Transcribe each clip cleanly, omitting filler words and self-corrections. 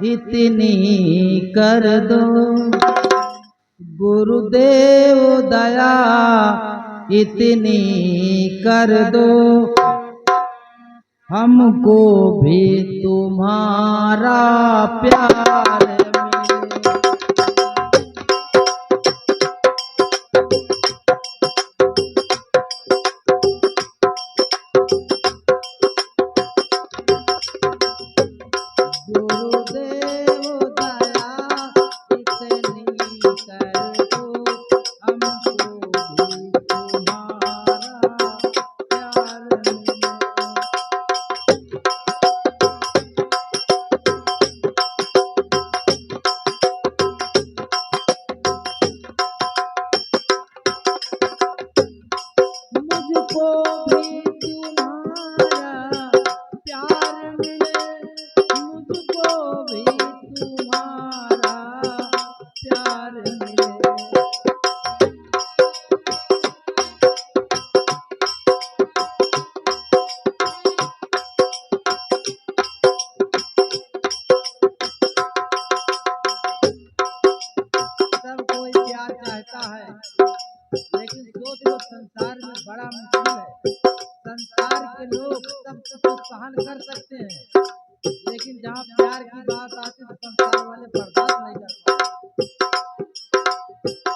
इतनी कर दो गुरुदेव दया, इतनी कर दो हमको भी तुम्हारा प्यार लेकिन सोच लो संसार में बड़ा मुश्किल है। संसार के लोग सब कुछ सहन कर सकते हैं, लेकिन जहाँ प्यार की बात आती है तो संसार वाले बर्दाश्त नहीं कर पाते।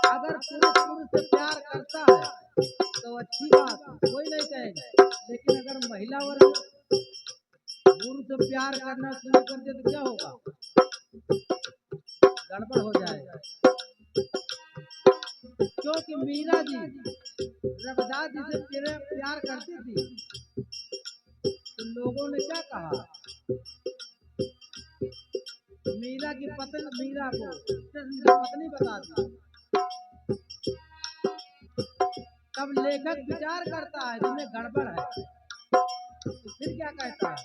अगर पुरुष पुरुष से प्यार करता है तो अच्छी बात, कोई नहीं कहेगा, लेकिन अगर महिला वर्ग पुरुष से प्यार करना शुरू कर दे तो क्या होगा? गड़बड़ हो जाएगा। क्योंकि मीरा जी रविदास जी से प्यार करती थी तो लोगों ने क्या कहा? मीरा की पत्नी मीरा को पत्नी बता दी। तब लेखक विचार करता है जिसमें गड़बड़ है तो फिर क्या कहता है?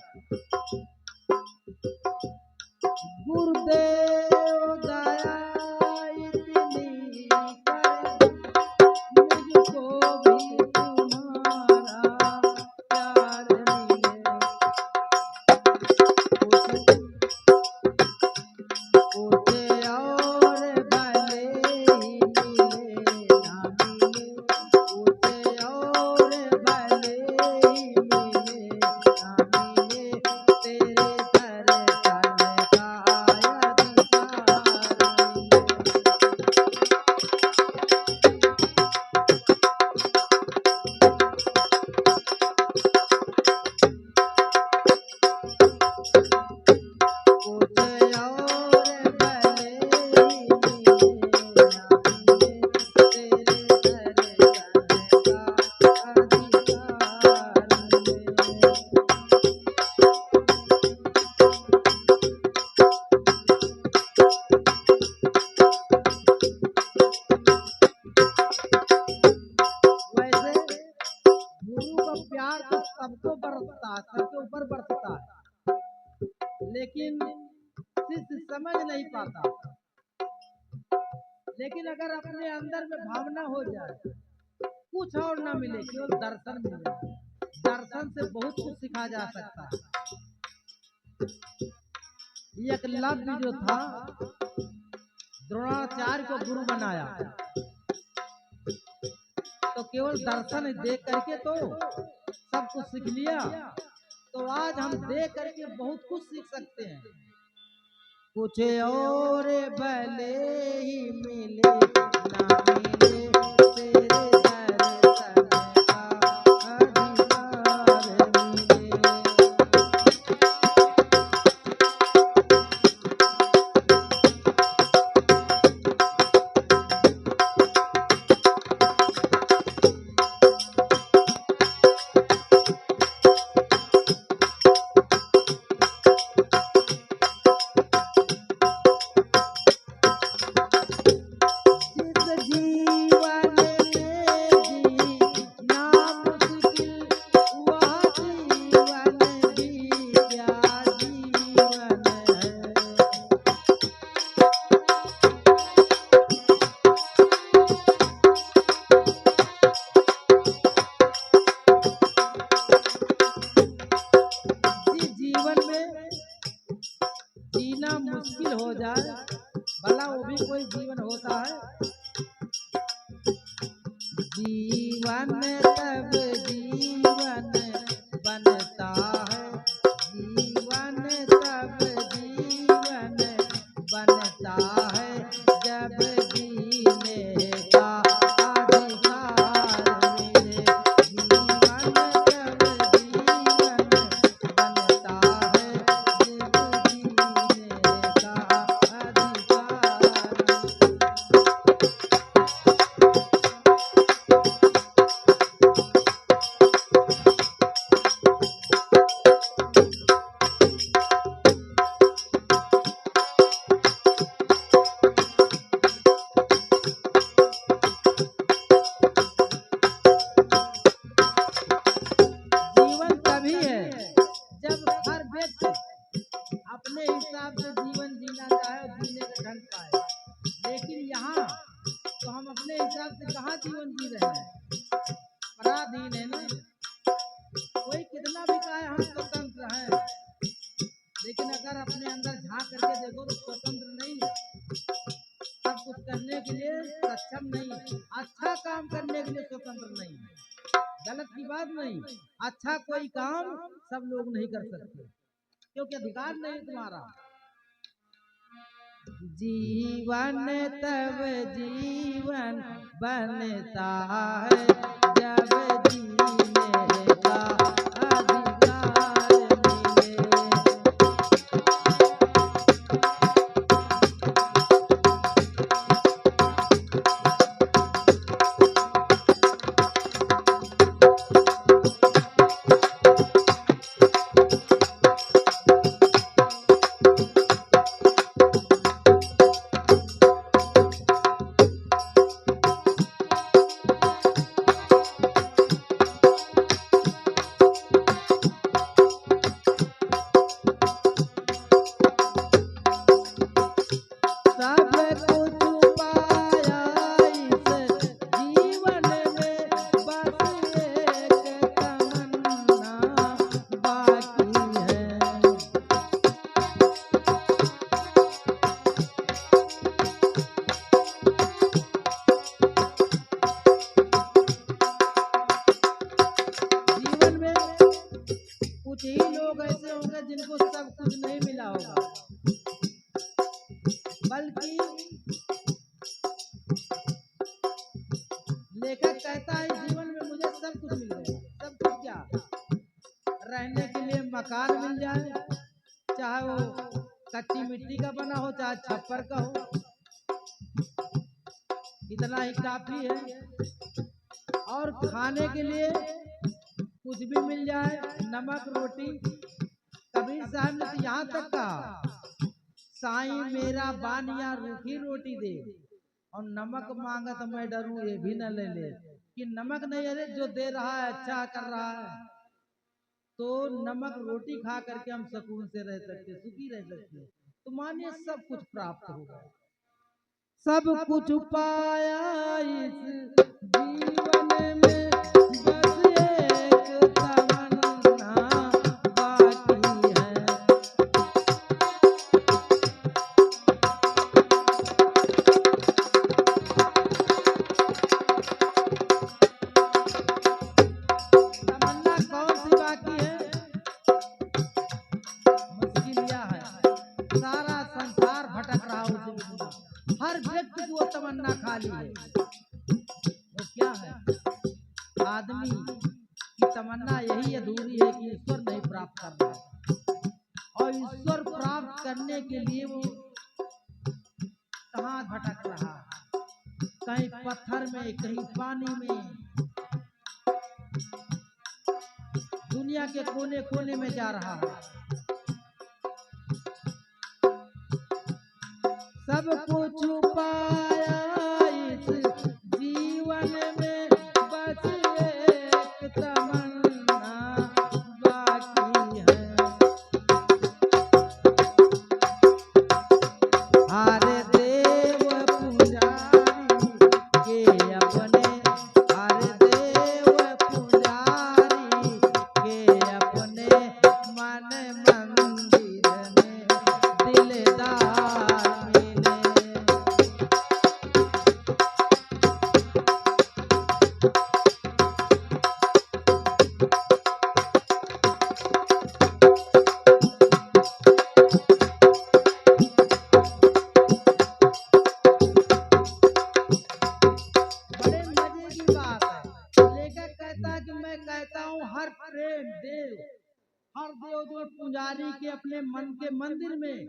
गुरुदेव दया सबको बरसता है, सबके ऊपर बरसता है, लेकिन शिष्य समझ नहीं पाता। लेकिन अगर अपने अंदर में भावना हो जाए, कुछ और ना मिले, केवल दर्शन मिले, दर्शन से बहुत कुछ सिखा जा सकता है। एकलव्य जो था द्रोणाचार्य को गुरु बनाया तो केवल दर्शन देख करके तो सब कुछ सीख लिया। तो आज हम देख करके बहुत कुछ सीख सकते हैं। कुछ और भले ही मिले ना मिले तेरे दर्शन का अधिकार मिले। जिस जी जीना मुश्किल हो जाए, भला वो भी कोई जीवन होता है। जीवन तब जीवन बनता है, जीवन तब जीवन बनता है, जब जीने का अधिकार मिले। जीवन तब जीवन बनता है, जब जीने का अधिकार। जीवन तभी है जब हर व्यक्ति अपने हिसाब से जीवन जीना चाहे और जीने का ढंग पाए। लेकिन यहाँ तो हम अपने हिसाब से कहाँ जीवन जी रहे हैं, पराधीन है ना। कोई कितना भी कहे हम स्वतंत्र हैं, लेकिन अगर अपने अंदर झांक करके देखो तो स्वतंत्र नहीं है। सब कुछ करने के लिए सक्षम नहीं है, अच्छा काम करने के लिए स्वतंत्र नहीं है। गलत की बात नहीं, अच्छा कोई काम सब लोग नहीं कर सकते क्योंकि अधिकार नहीं तुम्हारा। जीवन तब जीवन बनता है, जब जीने का अधिकार मिले। सब कुछ पाया इस जीवन में, बस एक तमन्ना बाकी है। जीवन में कुछ ही लोग ऐसे होंगे जिनको सब कुछ नहीं मिला होगा, बल्कि लेखक कहता है जीवन में मुझे सब कुछ मिल गया। सब कुछ क्या, रहने के लिए मकान मिल जाए, चाहे वो कच्ची मिट्टी का बना हो चाहे छप्पर का हो, इतना ही काफी है। और खाने के लिए कुछ भी मिल जाए, नमक रोटी। कबीर साहब ने तो यहाँ तक कहा, साईं मेरा बानिया रूखी रोटी दे, और नमक मांगा तो मैं डरूं ये भी न ले ले। कि नमक नहीं है जो दे रहा है, अच्छा कर रहा है, तो नमक रोटी खा करके हम सुकून से रह सकते, सुखी रह सकते। तो मानिए सब कुछ प्राप्त होगा। सब कुछ पाया इस जीवन में, बस एक तमन्ना बाकी है। तमन्ना कौन सी बाकी है? मुश्किल यह है, सारा संसार भटक रहा उसी बिना। हर व्यक्ति की वो तमन्ना खाली है। वो क्या है? आदमी की तमन्ना यही अधूरी है कि ईश्वर नहीं प्राप्त कर रहा है, और ईश्वर प्राप्त करने के लिए वो कहाँ भटक रहा है, कहीं पत्थर में, कहीं पानी में, दुनिया के कोने कोने में जा रहा है। सब कुछ पाया इस जीवन में, बस एक तमन्ना बाकी है। हरे देव पुजारी के अपने, हरे देव पुजारी के अपने, मन मंदिर में दिल मंदिर में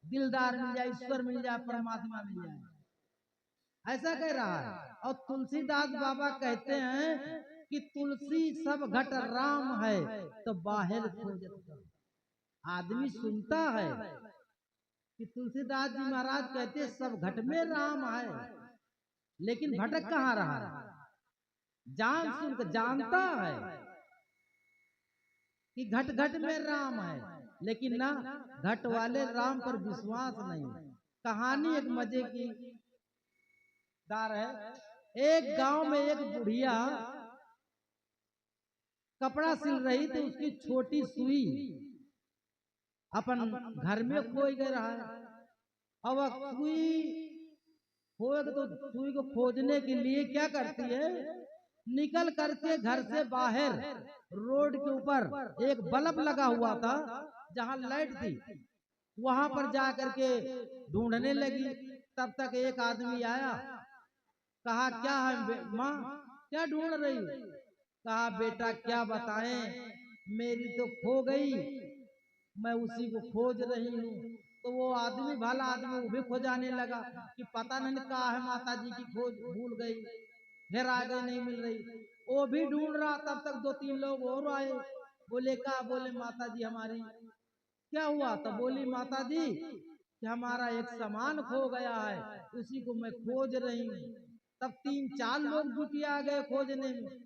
दिलदार मिल जाए, ईश्वर मिल जाए, परमात्मा मिल जाए, ऐसा कह रहा है। और तुलसीदास बाबा कहते हैं कि तुलसी सब घट राम है तो बाहर खोजत। आदमी सुनता है कि तुलसीदास जी महाराज कहते सब घट में राम है, लेकिन भटक कहाँ रहा है। जान सुन कर जानता है कि घट घट में राम है, लेकिन ना घट वाले राम पर विश्वास नहीं। कहानी एक मजे की दार है। एक गांव में एक बुढ़िया कपड़ा सिल रही थी, उसकी छोटी सुई अपन घर में खोई गए रहा है। अब सुई खोए तो सुई को खोजने के लिए क्या करती है, निकल करके घर से बाहर रोड के ऊपर एक बल्ब लगा हुआ था जहां लाइट थी, वहां पर जा करके ढूंढने लगी। तब तक एक आदमी आया, कहा क्या है माँ, क्या ढूंढ रही? कहा बेटा क्या बताएं, मेरी तो खो गई, मैं उसी को खोज रही हूँ। तो वो आदमी भला आदमी वो भी खोजाने लगा कि पता नहीं कहा है, माता जी की खोज भूल गई, फिर आगे नहीं मिल रही। वो भी ढूंढ रहा, तब तक 2-3 लोग और आए। बोले का, बोले माता जी हमारी क्या हुआ? तो बोली माता जी कि हमारा एक सामान खो गया है, उसी को मैं खोज रही हूँ। तब 3-4 लोग जुटिया गए खोजने में।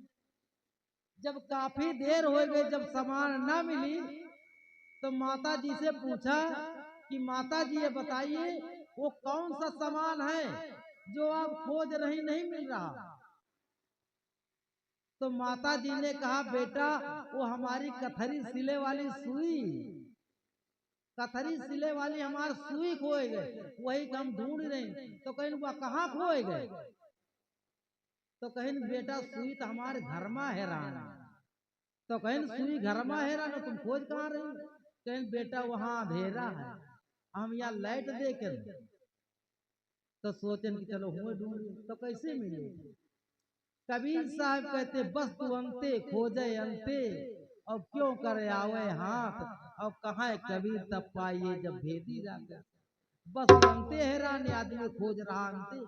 जब काफी देर हो गई, जब सामान न मिली तो माता जी से पूछा कि माता जी ये बताइए वो कौन सा सामान है जो आप खोज रही, नहीं मिल रहा? तो माता जी ने कहा बेटा वो हमारी कथरी सिले वाली सुई, कथरी सिले वाली हमारी सुई खोए गए, वही हम ढूंढ रहे। तो कहीं वह कहाँ खोए गए? तो कहीं बेटा सुई तो हमारे घर में हैरान। तो कहीं सुई घर में हैरान, तुम खोज कहाँ रही? कहीं बेटा वहां अंधेरा है, हम यहाँ लाइट देखे तो सोचन कि चलो हुए ढूंढ, तो कैसे मिले? कबीर साहब कहते बस तू अंते खोजे अंते, और क्यों करे आवे हाथ, और कहाँ है कबीर तब पाइए जब भेदी जाकर। बस अंते हैरान, आदमी खोज रहा अंते।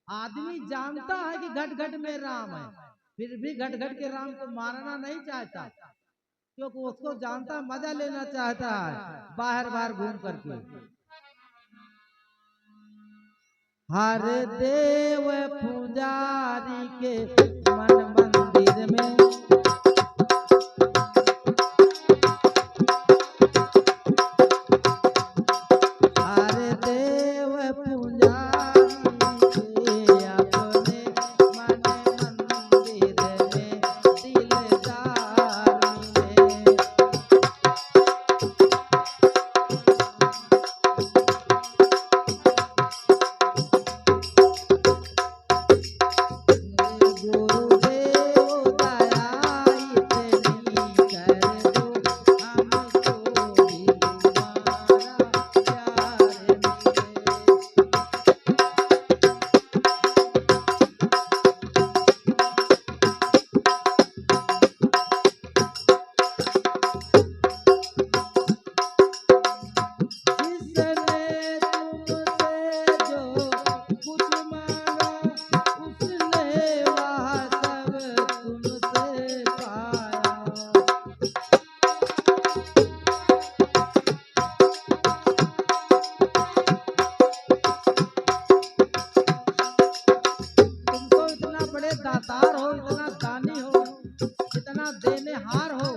आदमी जानता है कि घट घट में राम है, फिर भी घट घट के राम को मारना नहीं चाहता, क्योंकि उसको जानता मजा लेना चाहता है बाहर बाहर घूम करके। हर देव पुजारी के मन मंदिर में, हर देव पुजारी के अपने मन मंदिर में दिलदार मिले। गुरुदेव दया इतनी कर दो, हमको भी तुम्हारा प्यार मिले। जिसने तुमसे जो कुछ मांगा, उसने वह सब तुमसे पाया। तुमको इतना बड़े दातार हो, इतना दानी हो, इतना देनेहार हो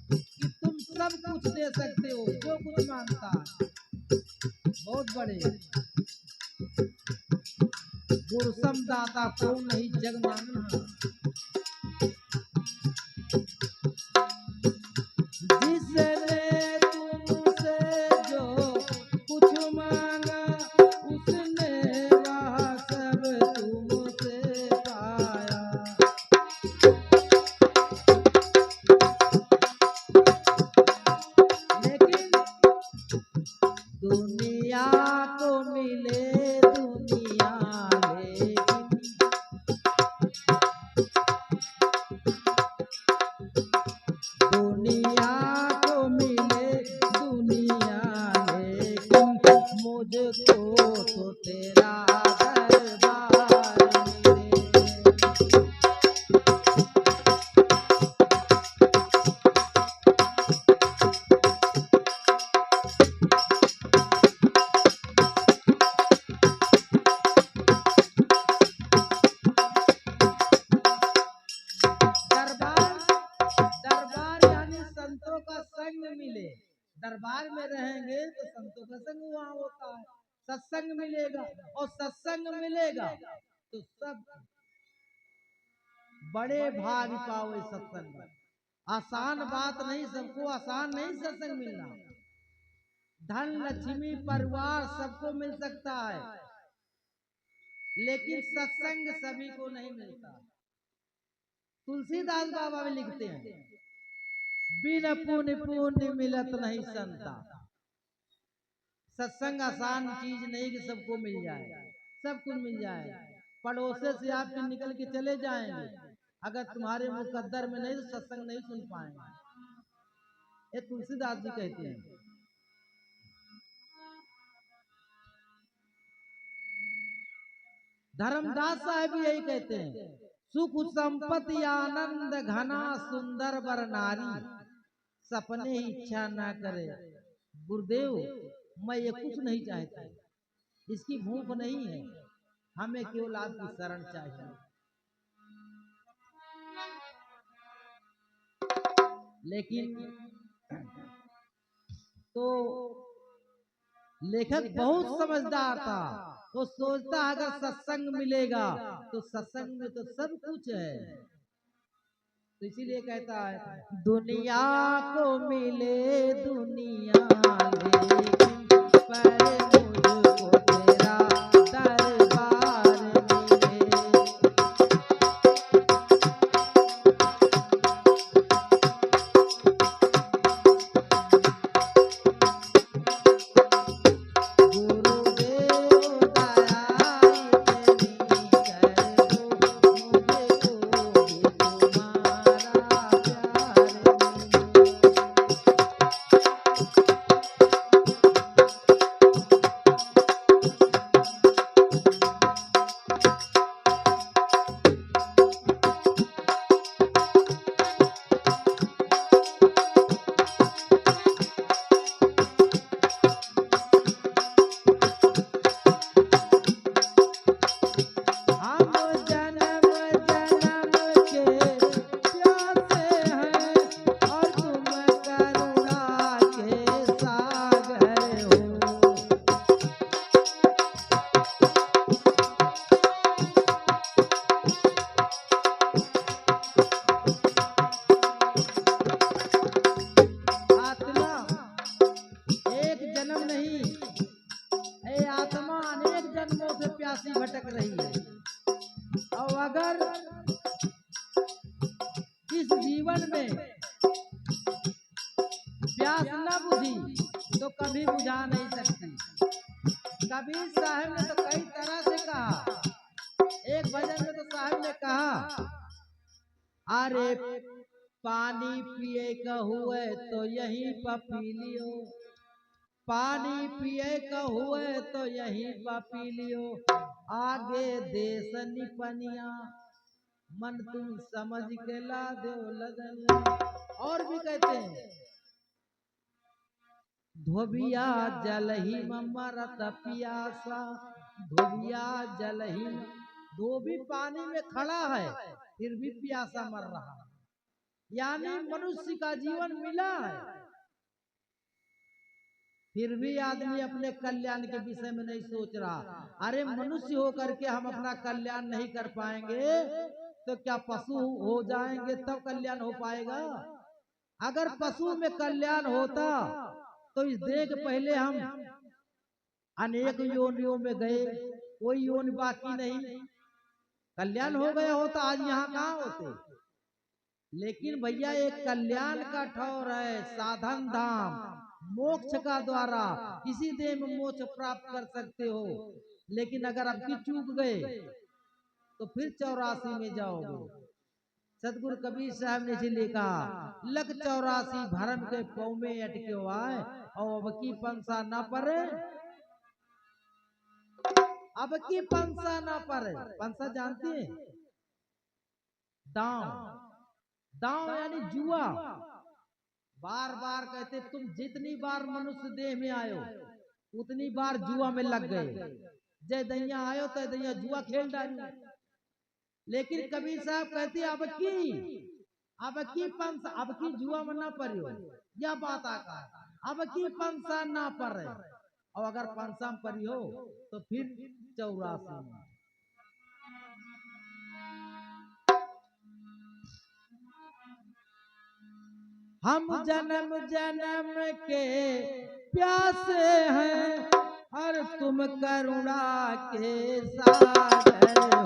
कि तुम सब कुछ दे सकते हो, जो कुछ मांगता है। बहुत बड़े गुरसम दाता को नहीं जग मांगना। जिसने तुमसे जो कुछ मांगा, उसने वह सब तुमसे पाया। लेकिन दुनिया को मिले दुनिया, लेकिन दुनिया को मिले दुनिया, मुझको तो तेरा दरबार मिले। दरबार दरबार यानी संतों का संग मिले। दरबार में रहेंगे तो संतों का संग वहां होता है, सत्संग मिलेगा। और सत्संग मिलेगा तो सब बड़े भाग पाओ। सत्संग आसान बात नहीं, सबको आसान नहीं सत्संग मिलना। धन लक्ष्मी परिवार सबको मिल सकता है, लेकिन सत्संग सभी को नहीं मिलता। तुलसीदास बाबा भी लिखते हैं, बिन पुण्य पुण्य मिलत नहीं संता। सत्संग आसान चीज नहीं कि सबको मिल जाए, सब कुछ मिल जाए। पड़ोसे से आप निकल के चले जाएंगे, अगर तुम्हारे मुकद्दर में नहीं तो सत्संग नहीं सुन पाएंगे। ये तुलसीदास जी कहते हैं। धर्मदास साहब भी यही कहते हैं, सुख संपत्ति आनंद घना सुंदर बर नारी, सपने इच्छा ना करे गुरुदेव। मैं ये कुछ नहीं चाहता, इसकी भूख नहीं है, हमें केवल आपकी शरण चाहिए। लेकिन तो लेखक बहुत समझदार था, वो सोचता अगर सत्संग मिलेगा तो सत्संग में तो सब कुछ है। तो इसीलिए कहता है, दुनिया को मिले दुनिया लेकिन पर मुझको तेरा दरबार मिले। प्यासी भटक रही है। और अगर इस जीवन में प्यास न बुझी तो कभी बुझा नहीं सकती। कबीर साहब ने तो कई तरह से कहा। एक भजन में तो साहब ने कहा, अरे पानी पिए का हुए तो यहीं पर पी लियो, पानी पिए का हुए तो यहीं पर पी लियो, आगे देश निपनिया मन तुम समझ के ला दो लगनिया। और भी कहते हैं, धोबिया जल ही मरत पियासा, धोबिया जल ही, धोबी पानी में खड़ा है फिर भी प्यासा मर रहा है। यानी मनुष्य का जीवन मिला है, फिर भी आदमी अपने कल्याण के विषय में नहीं सोच रहा। अरे मनुष्य होकर के हम अपना कल्याण नहीं कर पाएंगे तो क्या पशु हो जाएंगे तब कल्याण हो पाएगा? अगर पशु में कल्याण होता तो इस देह के पहले हम अनेक योनियों में गए, कोई योनि बाकी नहीं, कल्याण हो गया होता आज यहाँ कहाँ होते। लेकिन भैया एक कल्याण का ठौर है, साधन धाम मोक्ष का द्वारा, इसी देह में मोक्ष प्राप्त कर सकते हो। लेकिन अगर अब की चूक गए तो फिर 84 में जाओगे। सतगुरु कबीर साहब ने इसीलिए कहा, लग 84 भरम के पौ में अटके आए और अब की पंसा न परे। अब की पंसा ना पड़े। पंसा जानते हैं? दांव। दांव यानी जुआ। बार बार कहते तुम जितनी बार मनुष्य देह में आयो उतनी बार जुआ में लग गए। जय दैया आयो तो दैया जुआ खेल डाली। लेकिन कबीर साहब कहते अब की पंसा, अब की जुआ में ना पड़ियो, यह बात आकार अब की पंसा ना पड़े। और अगर पंसा में पड़ी हो तो फिर 84 में। हम जन्म जन्म के प्यासे हैं और तुम करुणा के सागर हो।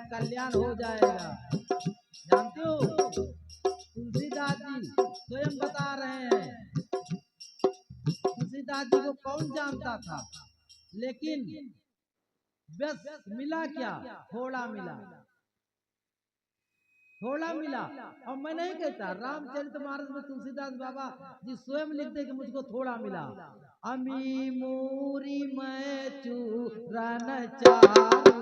कल्याण हो जाएगा। जानते हो तुलसीदास जी स्वयं बता रहे हैं। तुलसीदास जी को कौन जानता था, लेकिन बस मिला क्या, थोड़ा मिला, थोड़ा मिला। और मैं नहीं कहता, रामचरितमानस में तुलसीदास बाबा जी स्वयं लिखते कि मुझको थोड़ा मिला। अमी मूरी मैं चूरन चाहूं,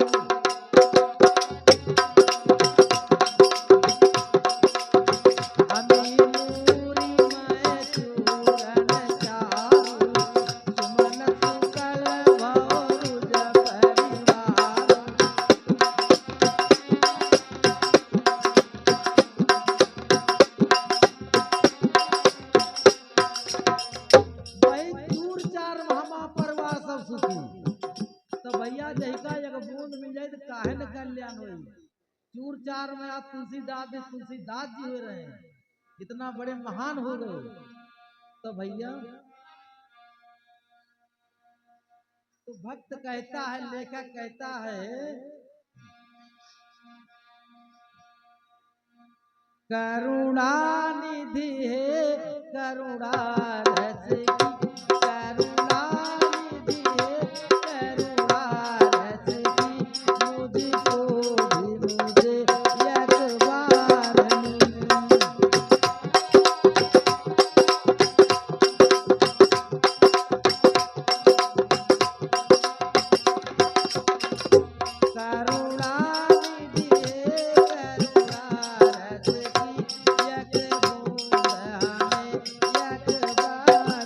चूर चार में आप तुलसीदास जी हो रहे हैं, इतना बड़े महान हो गए। तो भैया तो भक्त कहता है, लेखक कहता है, करुणा निधि है करुणा रस की, करुणा निधि है करुणा रस की, मुझको भी मुझे एक बार करुणा निधि है करुणा रस की, एक बूंद हमें एक बार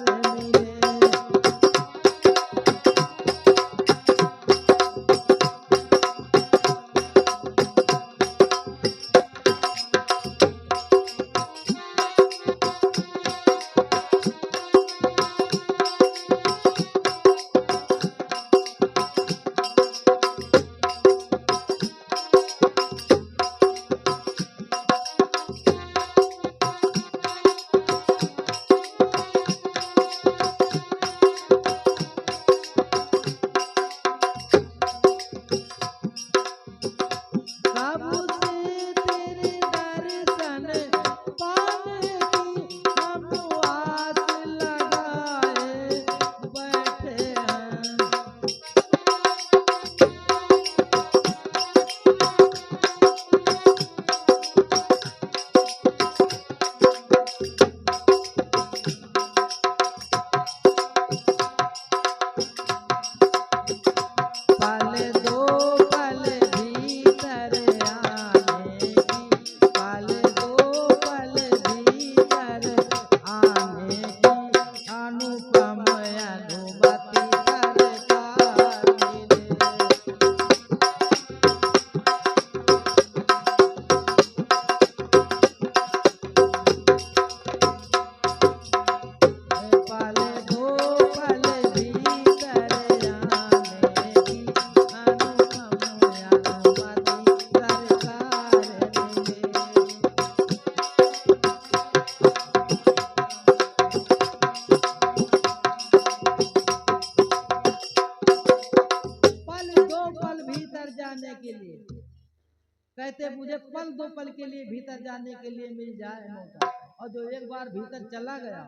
दो पल के लिए भीतर जाने के लिए मिल जाए मौका, और जो एक बार भीतर चला गया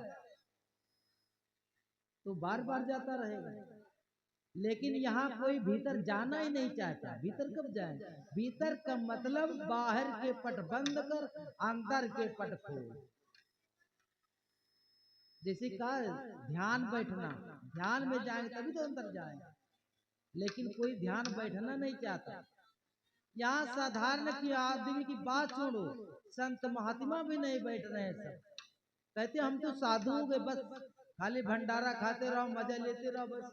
तो बार बार जाता रहेगा। लेकिन यहाँ कोई भीतर जाना ही नहीं चाहता। भीतर कब जाए? भीतर का मतलब बाहर के पट बंद कर अंदर के पट खोल। जैसे का ध्यान बैठना, ध्यान में जाएंगे तभी तो अंदर जाएंगे, लेकिन कोई ध्यान बैठना नहीं चाहता। यहाँ साधारण की आदमी की बात छोड़ो, संत महात्मा भी नहीं बैठ रहे हैं। सब कहते हम तो साधु हो गए, बस खाली भंडारा खाते रहो, मजा लेते रहो बस।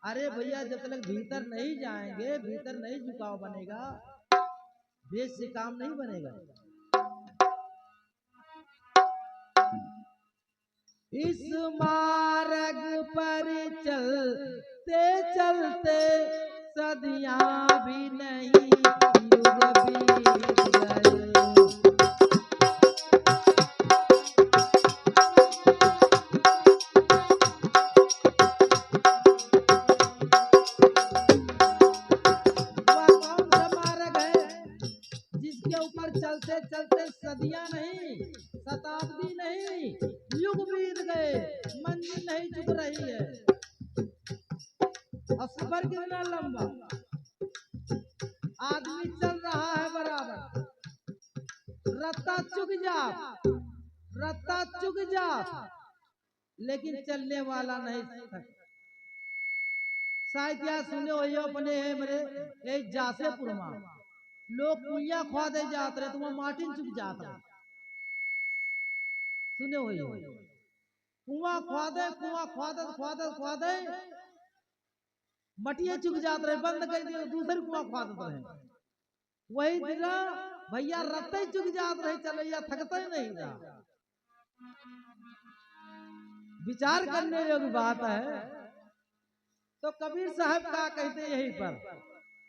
अरे भैया, जब तक भीतर नहीं जाएंगे, भीतर नहीं झुकाव बनेगा, वेश से काम नहीं बनेगा। इस मार्ग पर चलते चलते सदियां भी नहीं युग बीत गए। चलते चलते सदियां नहीं, शताब्दी नहीं, युग बीत गए, मंजिल नहीं चुक रही है। और सफर कितना लंबा, आदमी चल रहा है बराबर, रत्ता चुक जा, लेकिन चलने वाला नहीं। शायद क्या सुने हो अपने मेरे जासेपुर में लोग कुइया ख्वादे जात रहे, तुम मार्टिन चुक जात रहे, सुने हो? कुआं ख्वादे मटिया चुक जात रहे, बंद कर दिए, दूसरे कुआं ख्वादत रहे। वही दिन भैया रत्ते चुक जात रहे, चलैया थकते ही नहीं रहा। विचार करने योग्य बात है। तो कबीर साहब क्या कहते हैं यहीं पर?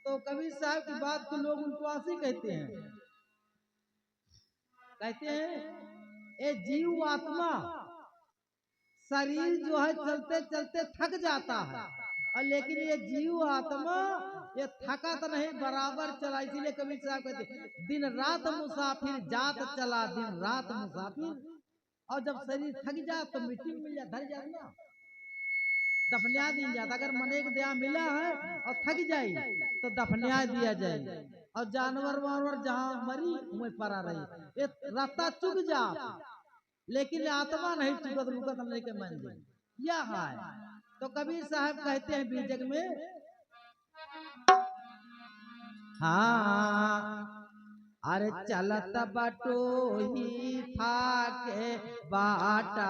तो कबीर साहब की बात को लोग उनको ऐसे कहते हैं, ये जीव आत्मा शरीर जो है चलते चलते थक जाता है, और लेकिन ये जीव आत्मा ये थका तो नहीं, बराबर चला। इसीलिए कबीर साहब कहते दिन रात मुसाफिर जात चला, दिन रात मुसाफिर। और जब शरीर थक जाए तो मिट्टी में मिल जाए, धर जाए ना, दफनिया दिया जाता। अगर मन एक दया मिला है और थक जाए तो दफनिया दिया जाए, और जानवर वानवर जहाँ मरी वहीं पड़ा रही। ये रास्ता चुक जा, लेकिन आत्मा नहीं चुकत रुकत नहीं के मन जाए, यह है। तो कबीर साहब कहते हैं बीजक में, हाँ अरे चलत बटो ही था के बाटा